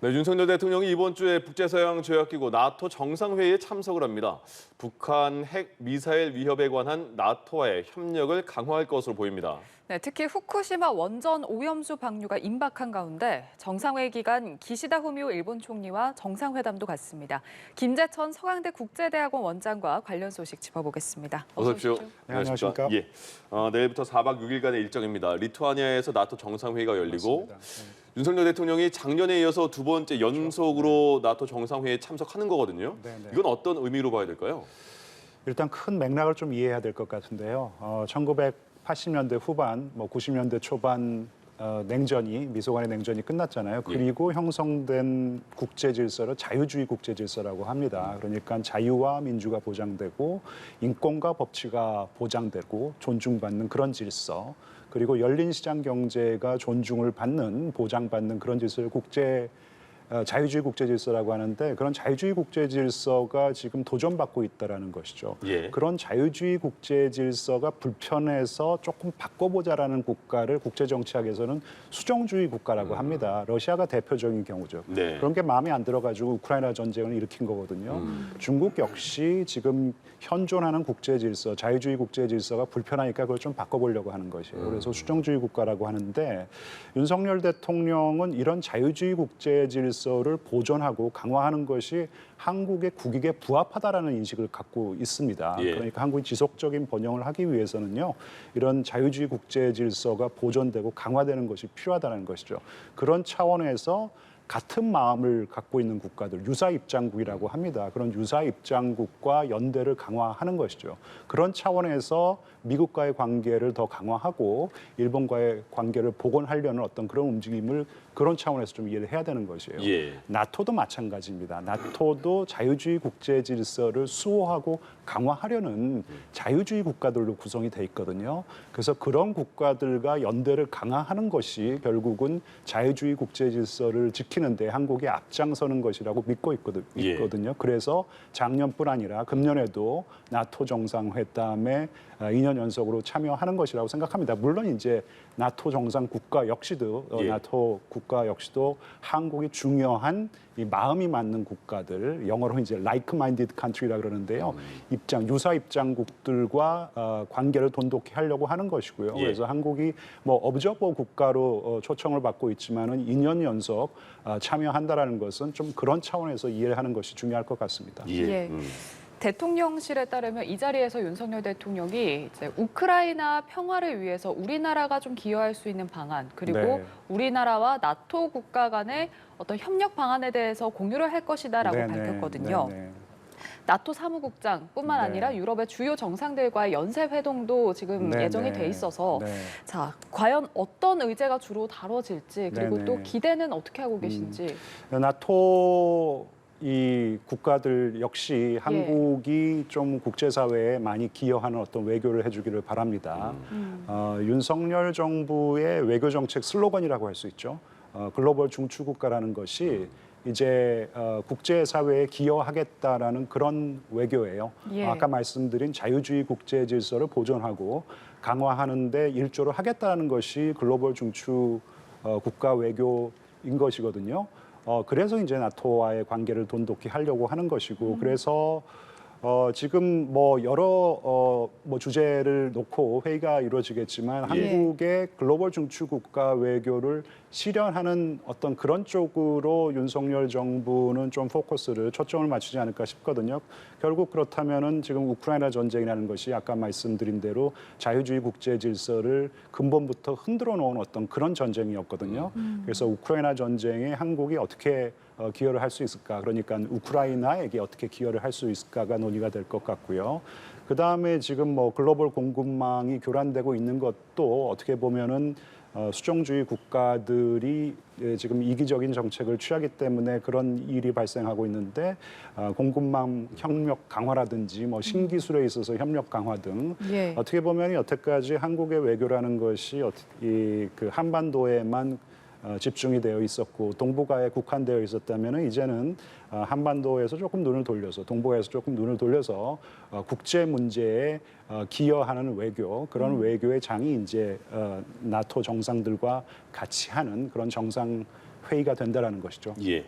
네, 윤석열 대통령이 이번 주에 북제서양 조약기구 나토 정상회의에 참석을 합니다. 북한 핵 미사일 위협에 관한 나토와의 협력을 강화할 것으로 보입니다. 네, 특히 후쿠시마 원전 오염수 방류가 임박한 가운데 정상회의 기간 기시다 후미오 일본 총리와 정상회담도 갖습니다. 김재천 서강대 국제대학원 원장과 관련 소식 짚어보겠습니다. 어서 오십시오. 네, 안녕하십니까. 예, 내일부터 4박 6일간의 일정입니다. 리투아니아에서 나토 정상회의가 열리고 맞습니다. 윤석열 대통령이 작년에 이어서 두 번째 연속으로 나토 정상회의에 참석하는 거거든요. 네, 네. 이건 어떤 의미로 봐야 될까요? 일단 큰 맥락을 좀 이해해야 될 것 같은데요. 1980년대 후반, 90년대 초반 냉전이 미소간의 냉전이 끝났잖아요. 그리고 형성된 국제 질서를 자유주의 국제 질서라고 합니다. 그러니까 자유와 민주가 보장되고 인권과 법치가 보장되고 존중받는 그런 질서. 그리고 열린 시장 경제가 존중을 받는 보장받는 그런 질서를 자유주의 국제 질서라고 하는데 그런 자유주의 국제 질서가 지금 도전받고 있다라는 것이죠. 예. 그런 자유주의 국제 질서가 불편해서 조금 바꿔보자라는 국가를 국제 정치학에서는 수정주의 국가라고 합니다. 러시아가 대표적인 경우죠. 네. 그런 게 마음에 안 들어가지고 우크라이나 전쟁을 일으킨 거거든요. 중국 역시 지금 현존하는 국제 질서, 자유주의 국제 질서가 불편하니까 그걸 좀 바꿔보려고 하는 것이에요. 그래서 수정주의 국가라고 하는데 윤석열 대통령은 이런 자유주의 국제 질서를 보존하고 강화하는 것이 한국의 국익에 부합하다라는 인식을 갖고 있습니다. 예. 그러니까 한국이 지속적인 번영을 하기 위해서는요, 이런 자유주의 국제 질서가 보존되고 강화되는 것이 필요하다는 것이죠. 그런 차원에서 같은 마음을 갖고 있는 국가들, 유사 입장국이라고 합니다. 그런 유사 입장국과 연대를 강화하는 것이죠. 그런 차원에서 미국과의 관계를 더 강화하고 일본과의 관계를 복원하려는 어떤 그런 움직임을 그런 차원에서 좀 이해를 해야 되는 것이에요. 예. 나토도 마찬가지입니다. 나토도 자유주의 국제 질서를 수호하고 강화하려는 자유주의 국가들로 구성이 돼 있거든요. 그래서 그런 국가들과 연대를 강화하는 것이 결국은 자유주의 국제 질서를 지키는데 한국이 앞장서는 것이라고 믿고 있거든요. 그래서 작년뿐 아니라 금년에도 나토 정상회담에 2년 연속으로 참여하는 것이라고 생각합니다. 물론 이제 나토 정상 국가 역시도 나토 국가 역시도 한국이 중요한 이 마음이 맞는 국가들, 영어로 이제 like-minded country라 그러는데요. 유사 입장국들과 관계를 돈독히 하려고 하는 것이고요. 예. 그래서 한국이 어브저버 국가로 초청을 받고 있지만은 2년 연속 참여한다라는 것은 좀 그런 차원에서 이해를 하는 것이 중요할 것 같습니다. 예. 대통령실에 따르면 이 자리에서 윤석열 대통령이 이제 우크라이나 평화를 위해서 우리나라가 좀 기여할 수 있는 방안, 그리고 네. 우리나라와 나토 국가 간의 어떤 협력 방안에 대해서 공유를 할 것이다라고 네네. 밝혔거든요. 네네. 나토 사무국장뿐만 네. 아니라 유럽의 주요 정상들과의 연쇄 회동도 지금 네네. 예정이 돼 있어서 네. 자, 과연 어떤 의제가 주로 다뤄질지, 그리고 네네. 또 기대는 어떻게 하고 계신지. 나토 이 국가들 역시 한국이 좀 국제사회에 많이 기여하는 어떤 외교를 해주기를 바랍니다. 윤석열 정부의 외교 정책 슬로건이라고 할 수 있죠. 글로벌 중추국가라는 것이 이제 국제사회에 기여하겠다라는 그런 외교예요. 예. 아까 말씀드린 자유주의 국제 질서를 보존하고 강화하는 데 일조를 하겠다는 것이 글로벌 중추 국가 외교인 것이거든요. 그래서 이제 나토와의 관계를 돈독히 하려고 하는 것이고, 그래서 지금 여러 주제를 놓고 회의가 이루어지겠지만 한국의 글로벌 중추 국가 외교를 실현하는 어떤 그런 쪽으로 윤석열 정부는 좀 초점을 맞추지 않을까 싶거든요. 결국 그렇다면은 지금 우크라이나 전쟁이라는 것이 아까 말씀드린 대로 자유주의 국제 질서를 근본부터 흔들어 놓은 어떤 그런 전쟁이었거든요. 그래서 우크라이나 전쟁에 한국이 어떻게 기여를 할 수 있을까? 그러니까 우크라이나에게 어떻게 기여를 할 수 있을까가 논의가 될 것 같고요. 그 다음에 지금 글로벌 공급망이 교란되고 있는 것도 어떻게 보면은 수종주의 국가들이 지금 이기적인 정책을 취하기 때문에 그런 일이 발생하고 있는데 공급망 협력 강화라든지 신기술에 있어서 협력 강화 등 어떻게 보면 여태까지 한국의 외교라는 것이 그 한반도에만 집중이 되어 있었고 동북아에 국한되어 있었다면 이제는 한반도에서 조금 눈을 돌려서 동북아에서 조금 눈을 돌려서 국제 문제에 기여하는 외교 그런 외교의 장이 이제 나토 정상들과 같이 하는 그런 정상 회의가 된다라는 것이죠. 예.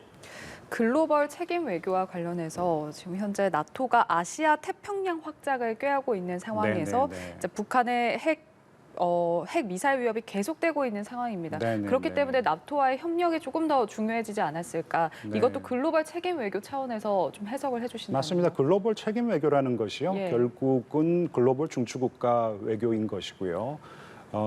글로벌 책임 외교와 관련해서 지금 현재 나토가 아시아 태평양 확장을 꾀하고 있는 상황에서 네네네. 이제 북한의 핵 미사일 위협이 계속되고 있는 상황입니다. 네네네. 그렇기 때문에 나토와의 협력이 조금 더 중요해지지 않았을까? 네. 이것도 글로벌 책임 외교 차원에서 좀 해석을 해주신다면. 맞습니다. 글로벌 책임 외교라는 것이요. 예. 결국은 글로벌 중추국가 외교인 것이고요.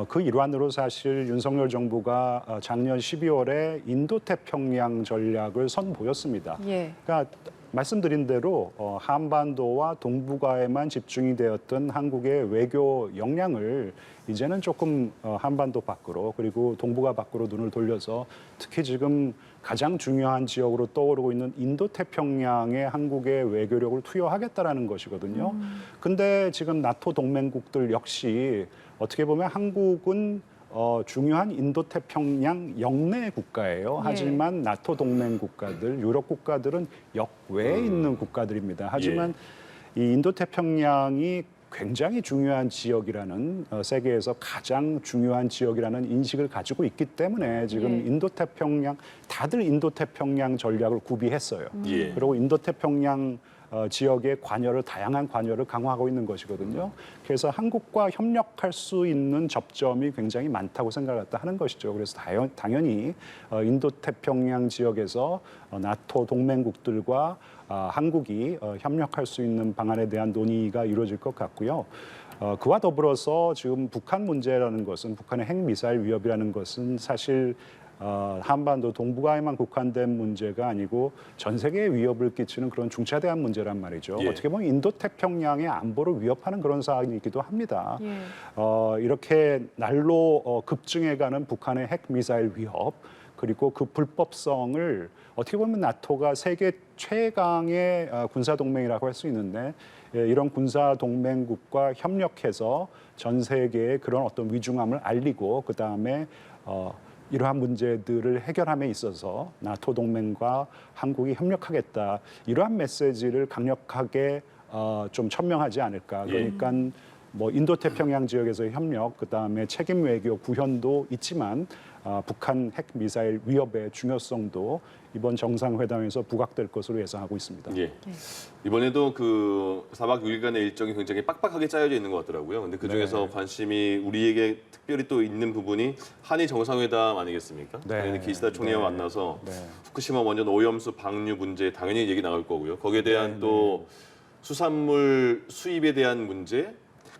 그 일환으로 사실 윤석열 정부가 작년 12월에 인도태평양 전략을 선보였습니다. 예. 그러니까 말씀드린 대로 한반도와 동북아에만 집중이 되었던 한국의 외교 역량을 이제는 조금 한반도 밖으로 그리고 동북아 밖으로 눈을 돌려서 특히 지금 가장 중요한 지역으로 떠오르고 있는 인도태평양에 한국의 외교력을 투여하겠다라는 것이거든요. 근데 지금 나토 동맹국들 역시 어떻게 보면 한국은 중요한 인도태평양 역내 국가예요. 하지만 나토 동맹 국가들, 유럽 국가들은 역외에 있는 국가들입니다. 하지만 이 인도태평양이 굉장히 중요한 지역이라는 세계에서 가장 중요한 지역이라는 인식을 가지고 있기 때문에 지금 예. 인도태평양 다들 인도태평양 전략을 구비했어요. 예. 그리고 인도태평양 지역의 관여를 다양한 관여를 강화하고 있는 것이거든요. 그래서 한국과 협력할 수 있는 접점이 굉장히 많다고 생각했다 하는 것이죠. 그래서 당연히 인도태평양 지역에서 나토 동맹국들과 한국이 협력할 수 있는 방안에 대한 논의가 이루어질 것 같고요. 그와 더불어서 지금 북한 문제라는 것은 북한의 핵미사일 위협이라는 것은 사실 한반도 동북아에만 국한된 문제가 아니고 전 세계에 위협을 끼치는 그런 중차대한 문제란 말이죠. 예. 어떻게 보면 인도태평양의 안보를 위협하는 그런 사안이기도 합니다. 예. 이렇게 날로 급증해가는 북한의 핵미사일 위협 그리고 그 불법성을 어떻게 보면 나토가 세계 최강의 군사동맹이라고 할 수 있는데 이런 군사동맹국과 협력해서 전 세계에 그런 어떤 위중함을 알리고 그다음에 이러한 문제들을 해결함에 있어서 나토 동맹과 한국이 협력하겠다 이러한 메시지를 강력하게 좀 천명하지 않을까. 그러니까 뭐 인도태평양 지역에서의 협력, 그다음에 책임 외교 구현도 있지만 북한 핵 미사일 위협의 중요성도 이번 정상회담에서 부각될 것으로 예상하고 있습니다. 예. 이번에도 그 4박 6일간의 일정이 굉장히 빡빡하게 짜여져 있는 것 같더라고요. 근데 그 중에서 관심이 우리에게 특별히 또 있는 부분이 한일 정상회담 아니겠습니까? 네. 당연히 기시다 총리와 만나서 네. 후쿠시마 원전 오염수 방류 문제 당연히 얘기 나올 거고요. 거기에 대한 또 수산물 수입에 대한 문제,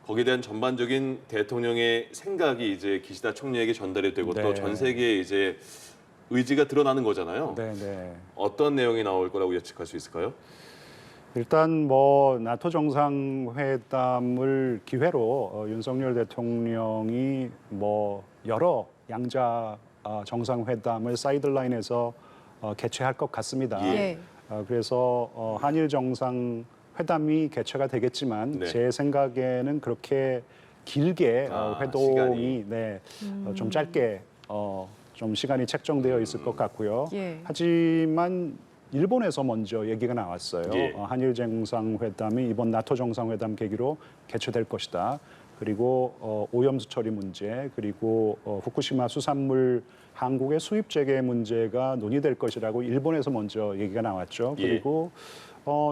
거기에 대한 전반적인 대통령의 생각이 이제 기시다 총리에게 전달이 되고 네. 또 전 세계에 이제 의지가 드러나는 거잖아요. 네. 어떤 내용이 나올 거라고 예측할 수 있을까요? 일단 뭐 나토 정상회담을 기회로 윤석열 대통령이 뭐 여러 양자 정상회담을 사이드라인에서 개최할 것 같습니다. 예. 그래서 한일 정상회담이 개최가 되겠지만 네. 제 생각에는 그렇게 길게 회동이 좀 짧게 좀 시간이 책정되어 있을 것 같고요. 예. 하지만 일본에서 먼저 얘기가 나왔어요. 예. 한일 정상회담이 이번 나토 정상회담 계기로 개최될 것이다. 그리고 오염수 처리 문제, 그리고 후쿠시마 수산물 한국의 수입 재개 문제가 논의될 것이라고 일본에서 먼저 얘기가 나왔죠. 예. 그리고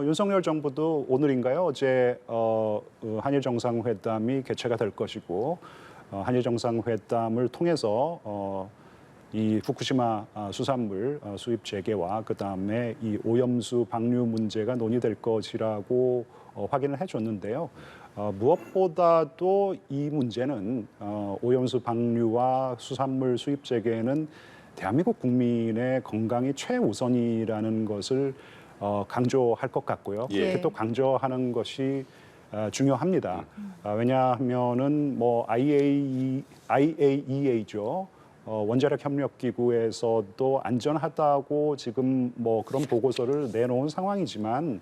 윤석열 정부도 오늘인가요? 어제 한일 정상회담이 개최가 될 것이고 한일 정상회담을 통해서 이 후쿠시마 수산물 수입 재개와 그다음에 이 오염수 방류 문제가 논의될 것이라고 확인을 해줬는데요. 무엇보다도 이 문제는 오염수 방류와 수산물 수입 재개는 대한민국 국민의 건강이 최우선이라는 것을 강조할 것 같고요. 예. 그렇게 또 강조하는 것이 중요합니다. 왜냐하면은 뭐 IAEA죠. 원자력 협력 기구에서도 안전하다고 지금 뭐 그런 보고서를 내놓은 상황이지만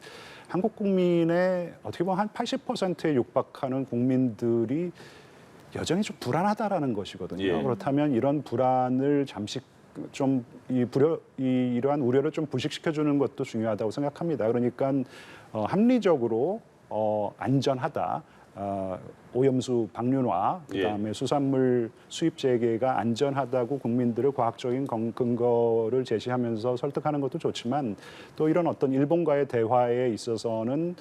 한국 국민의 어떻게 보면 한 80%에 육박하는 국민들이 여전히 좀 불안하다라는 것이거든요. 예. 그렇다면 이런 불안을 잠시 좀 이러한 우려를 좀 부식시켜 주는 것도 중요하다고 생각합니다. 그러니까 합리적으로 안전하다. 오염수 방류와 예. 그다음에 수산물 수입 재개가 안전하다고 국민들을 과학적인 근거를 제시하면서 설득하는 것도 좋지만 또 이런 어떤 일본과의 대화에 있어서는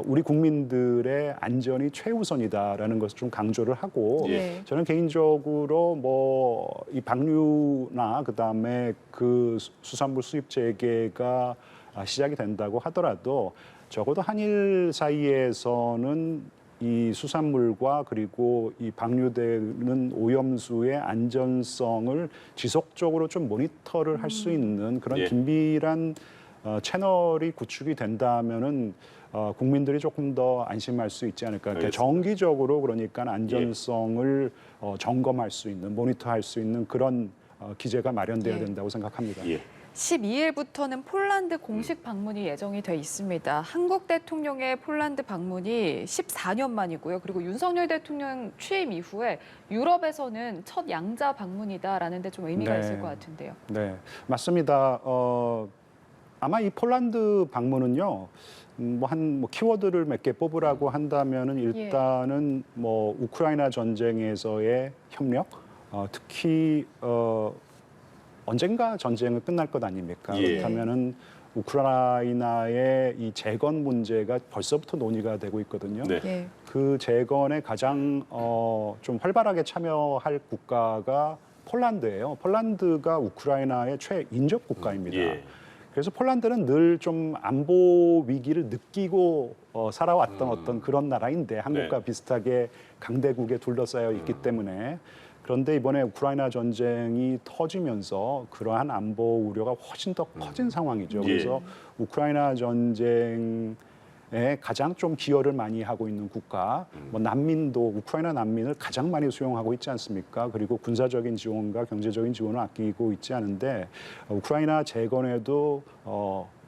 우리 국민들의 안전이 최우선이다라는 것을 좀 강조를 하고 예. 저는 개인적으로 뭐 이 방류나 그다음에 그 수산물 수입 재개가 시작이 된다고 하더라도 적어도 한일 사이에서는 이 수산물과 그리고 이 방류되는 오염수의 안전성을 지속적으로 좀 모니터를 할 수 있는 그런 예. 긴밀한 채널이 구축이 된다면은 국민들이 조금 더 안심할 수 있지 않을까. 그러니까 알겠습니다. 정기적으로 그러니까 안전성을 점검할 수 있는, 모니터할 수 있는 그런 기제가 마련돼야 예. 된다고 생각합니다. 예. 12일부터는 폴란드 공식 방문이 예정이 돼 있습니다. 한국 대통령의 폴란드 방문이 14년 만이고요. 그리고 윤석열 대통령 취임 이후에 유럽에서는 첫 양자 방문이다라는 데 좀 의미가 네. 있을 것 같은데요. 네, 맞습니다. 아마 이 폴란드 방문은요, 뭐 키워드를 몇 개 뽑으라고 한다면은 일단은 뭐 우크라이나 전쟁에서의 협력, 특히 언젠가 전쟁은 끝날 것 아닙니까? 예. 그렇다면은 우크라이나의 이 재건 문제가 벌써부터 논의가 되고 있거든요. 네. 예. 그 재건에 가장 좀 활발하게 참여할 국가가 폴란드예요. 폴란드가 우크라이나의 최인접 국가입니다. 예. 그래서 폴란드는 늘 좀 안보 위기를 느끼고 살아왔던 어떤 그런 나라인데 한국과 네. 비슷하게 강대국에 둘러싸여 있기 때문에 그런데 이번에 우크라이나 전쟁이 터지면서 그러한 안보 우려가 훨씬 더 커진 상황이죠. 예. 그래서 우크라이나 전쟁에 가장 좀 기여를 많이 하고 있는 국가, 뭐 난민도 우크라이나 난민을 가장 많이 수용하고 있지 않습니까? 그리고 군사적인 지원과 경제적인 지원을 아끼고 있지 않은데 우크라이나 재건에도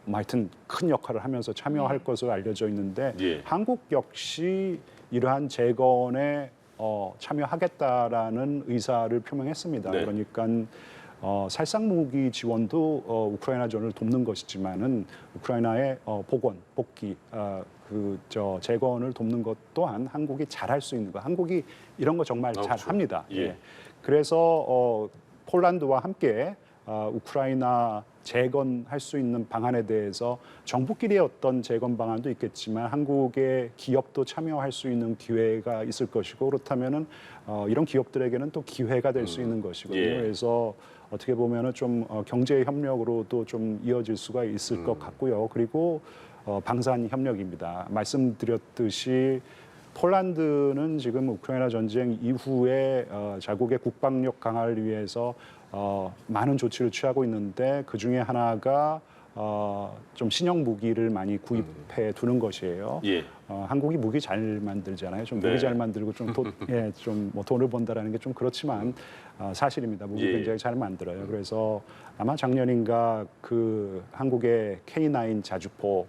하여튼 큰 역할을 하면서 참여할 것으로 알려져 있는데 예. 한국 역시 이러한 재건에 참여하겠다라는 의사를 표명했습니다. 네. 그러니까 살상 무기 지원도 우크라이나전을 돕는 것이지만은 우크라이나의 복원, 복귀, 재건을 돕는 것 또한 한국이 잘할 수 있는 거. 한국이 이런 거 정말 그렇죠. 잘합니다. 예. 그래서 폴란드와 함께 우크라이나 재건할 수 있는 방안에 대해서 정부끼리의 어떤 재건 방안도 있겠지만 한국의 기업도 참여할 수 있는 기회가 있을 것이고 그렇다면은 이런 기업들에게는 또 기회가 될 수 있는 것이거든요. 예. 그래서 어떻게 보면은 좀 경제 협력으로도 좀 이어질 수가 있을 것 같고요. 그리고 방산 협력입니다. 말씀드렸듯이 폴란드는 지금 우크라이나 전쟁 이후에 자국의 국방력 강화를 위해서 많은 조치를 취하고 있는데 그 중에 하나가 좀 신형 무기를 많이 구입해 두는 것이에요. 예. 한국이 무기 잘 만들잖아요. 좀 네. 무기 잘 만들고 좀 뭐 돈을 번다라는 게 좀 그렇지만 사실입니다. 무기 예. 굉장히 잘 만들어요. 그래서 아마 작년인가 그 한국의 K9 자주포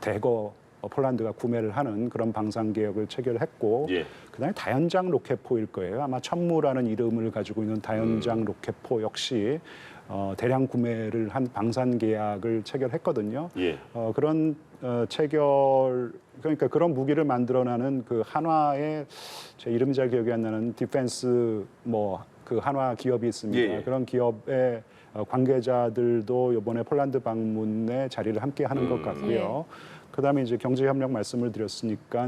대거 폴란드가 구매를 하는 그런 방산 계약을 체결했고 예. 그다음에 다연장 로켓포일 거예요. 아마 천무라는 이름을 가지고 있는 다연장 로켓포 역시 대량 구매를 한 방산 계약을 체결했거든요. 예. 그런 그러니까 그런 무기를 만들어내는 그 한화의 제 이름이 잘 기억이 안 나는 디펜스 뭐 그 한화 기업이 있습니다. 예. 그런 기업의 관계자들도 이번에 폴란드 방문에 자리를 함께 하는 것 같고요. 그다음에 이제 경제 협력 말씀을 드렸으니까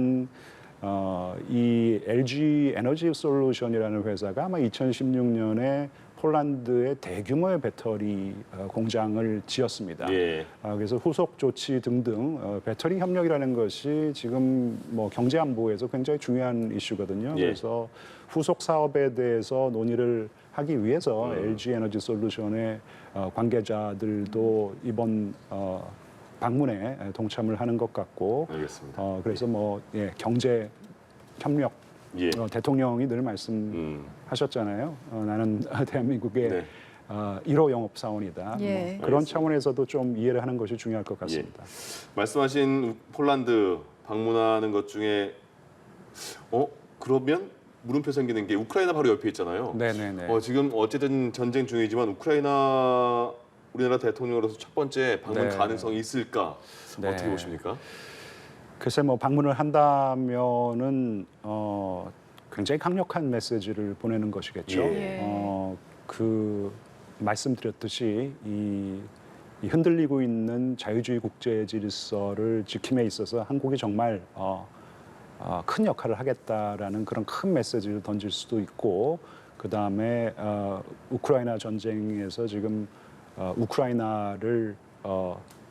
이 LG 에너지 솔루션이라는 회사가 아마 2016년에 폴란드에 대규모의 배터리 공장을 지었습니다. 예. 그래서 후속 조치 등등 배터리 협력이라는 것이 지금 뭐 경제 안보에서 굉장히 중요한 이슈거든요. 예. 그래서 후속 사업에 대해서 논의를 하기 위해서 LG 에너지 솔루션의 관계자들도 이번 방문에 동참을 하는 것 같고, 알겠습니다. 그래서 뭐 경제 협력 예. 대통령이 늘 말씀하셨잖아요. 나는 대한민국의 네. 1호 영업 사원이다. 예. 뭐 그런 알겠습니다. 차원에서도 좀 이해를 하는 것이 중요할 것 같습니다. 말씀하신 폴란드 방문하는 것 중에 그러면 물음표 생기는 게 우크라이나 바로 옆에 있잖아요. 네네네. 지금 어쨌든 전쟁 중이지만 우리나라 대통령으로서 첫 번째 방문 네. 가능성이 있을까? 네. 어떻게 보십니까? 글쎄 뭐 방문을 한다면은 굉장히 강력한 메시지를 보내는 것이겠죠. 예. 그 말씀드렸듯이 이 흔들리고 있는 자유주의 국제 질서를 지킴에 있어서 한국이 정말 큰 역할을 하겠다라는 그런 큰 메시지를 던질 수도 있고, 그 다음에 우크라이나 전쟁에서 지금 우크라이나를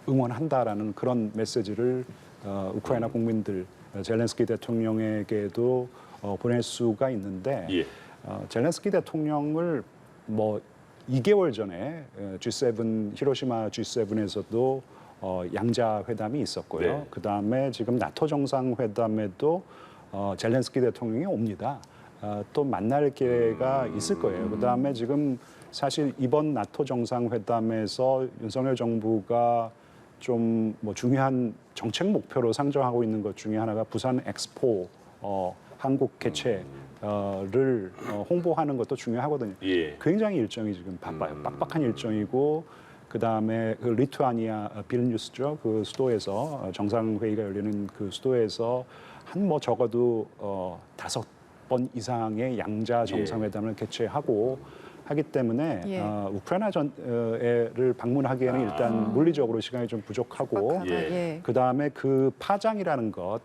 응원한다라는 그런 메시지를 우크라이나 국민들, 젤렌스키 대통령에게도 보낼 수가 있는데, 예. 젤렌스키 대통령을 뭐 2개월 전에 G7 히로시마 G7에서도 양자 회담이 있었고요. 네. 그 다음에 지금 나토 정상회담에도 젤렌스키 대통령이 옵니다. 또 만날 기회가 있을 거예요. 그 다음에 지금 사실 이번 나토 정상회담에서 윤석열 정부가 좀 뭐 중요한 정책 목표로 상정하고 있는 것 중에 하나가 부산 엑스포 한국 개최를 홍보하는 것도 중요하거든요. 예. 굉장히 일정이 지금 바빠요. 빡빡한 일정이고, 그 다음에 그 리투아니아 빌뉴스죠. 그 수도에서 정상회의가 열리는 그 수도에서 한 뭐 적어도 5번 이상의 양자 정상회담을 개최하고 하기 때문에 예. 우크라이나를 방문하기에는 일단 물리적으로 시간이 좀 부족하고, 빡빡하다. 예. 예. 그 다음에 그 파장이라는 것,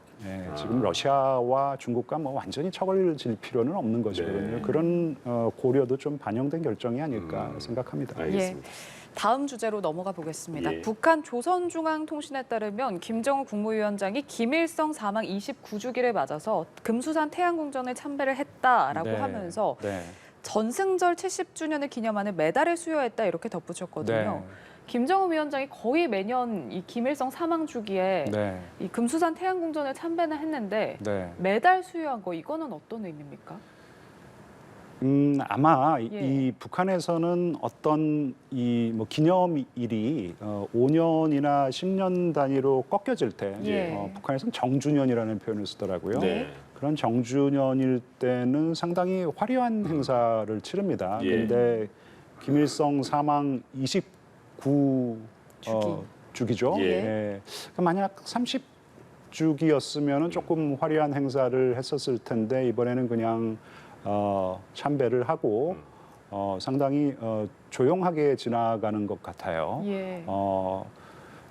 지금 러시아와 중국과 뭐 완전히 척을 질 필요는 없는 것이거든요. 네. 그런 고려도 좀 반영된 결정이 아닐까 생각합니다. 알겠습니다. 다음 주제로 넘어가 보겠습니다. 예. 북한 조선중앙통신에 따르면 김정은 국무위원장이 김일성 사망 29주기를 맞아서 금수산 태양궁전에 참배를 했다라고 네. 하면서 네. 전승절 70주년을 기념하는 메달을 수여했다 이렇게 덧붙였거든요. 네. 김정은 위원장이 거의 매년 이 김일성 사망 주기에 네. 이 금수산 태양궁전에 참배는 했는데 네. 메달 수여한 거 이거는 어떤 의미입니까? 아마 예. 이 북한에서는 어떤 이 뭐 기념일이 5년이나 10년 단위로 꺾여질 때 예. 북한에서는 정주년이라는 표현을 쓰더라고요. 네. 그런 정주년일 때는 상당히 화려한 행사를 치릅니다. 예. 그런데 김일성 사망 29 주기죠. 예. 예. 그러니까 만약 30주기였으면 조금 화려한 행사를 했었을 텐데 이번에는 그냥 참배를 하고 상당히 조용하게 지나가는 것 같아요. 예.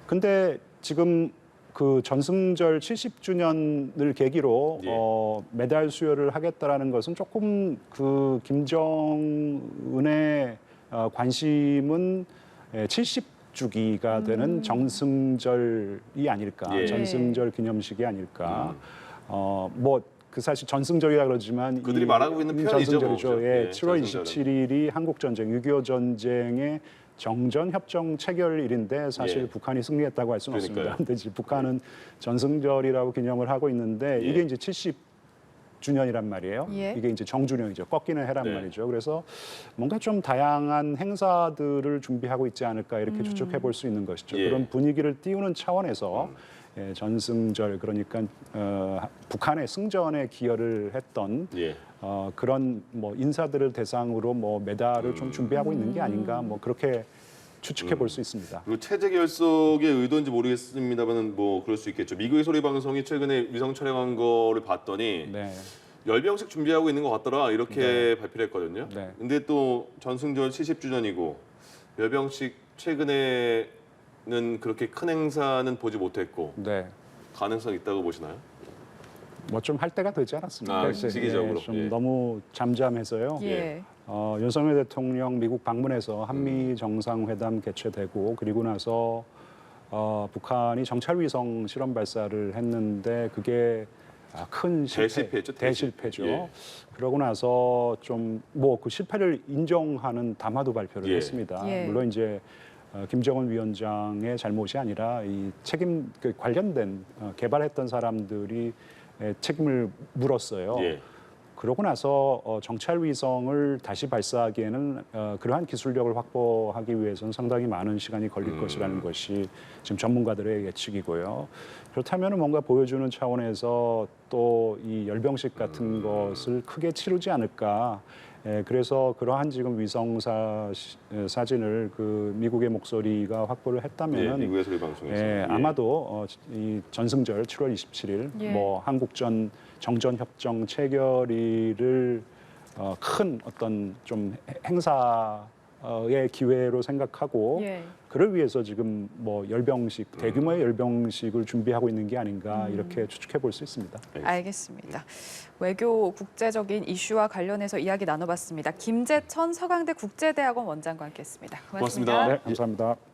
근데 지금 그 전승절 70주년을 계기로 예. 메달 수여를 하겠다라는 것은 조금 그 김정은의 관심은 70주기가 되는 정승절이 아닐까, 예. 전승절 기념식이 아닐까. 뭐 그 사실 전승절이라 그러지만 그들이 말하고 있는 표현이죠, 전승절이죠. 뭐. 예, 예, 7월 전승절은. 27일이 한국 전쟁, 6.25 전쟁의 정전 협정 체결일인데 사실 예. 북한이 승리했다고 할 수는 없습니다. 그러니까요. 근데 지금 북한은 전승절이라고 기념을 하고 있는데 예. 이게 이제 70주년이란 말이에요. 예. 이게 이제 정주년이죠. 꺾이는 해란 네. 말이죠. 그래서 뭔가 좀 다양한 행사들을 준비하고 있지 않을까 이렇게 추측해 볼 수 있는 것이죠. 예. 그런 분위기를 띄우는 차원에서 전승절, 그러니까 북한의 승전에 기여를 했던 예. 그런 뭐 인사들을 대상으로 뭐 메달을 좀 준비하고 있는 게 아닌가, 뭐 그렇게 추측해 볼 수 있습니다. 그리고 체제 결석의 의도인지 모르겠습니다만 뭐 그럴 수 있겠죠. 미국의 소리 방송이 최근에 위성 촬영한 거를 봤더니 네. 열병식 준비하고 있는 것 같더라 이렇게 발표를 했거든요. 네. 근데 또 전승절 70주년이고 열병식 최근에는 그렇게 큰 행사는 보지 못했고 네. 가능성 있다고 보시나요? 뭐 좀 할 때가 되지 않았습니까? 아, 글쎄, 시기적으로. 좀 예. 너무 잠잠해서요. 예. 윤석열 대통령 미국 방문해서 한미 정상회담 개최되고 그리고 나서 북한이 정찰 위성 실험 발사를 했는데 그게 큰 대실패죠, 대실패죠. 예. 그러고 나서 좀 뭐 그 실패를 인정하는 담화도 발표를 예. 했습니다. 예. 물론 이제 김정은 위원장의 잘못이 아니라 이 책임 관련된 개발했던 사람들이 책임을 물었어요. 예. 그러고 나서 정찰 위성을 다시 발사하기에는 그러한 기술력을 확보하기 위해서는 상당히 많은 시간이 걸릴 것이라는 것이 지금 전문가들의 예측이고요. 그렇다면 뭔가 보여주는 차원에서 또 이 열병식 같은 것을 크게 치르지 않을까. 그래서 그러한 지금 사진을 그 미국의 목소리가 확보를 예, 했다면은 미국의 소리 방송에서. 예. 아마도 이 전승절 7월 27일 예. 뭐 한국전 정전 협정 체결일을 큰 어떤 좀 행사의 기회로 생각하고 예. 그를 위해서 지금 뭐 열병식 대규모의 열병식을 준비하고 있는 게 아닌가 이렇게 추측해 볼 수 있습니다. 알겠습니다. 외교 국제적인 이슈와 관련해서 이야기 나눠봤습니다. 김재천 서강대 국제대학원 원장과 함께했습니다. 고맙습니다. 고맙습니다. 네, 감사합니다.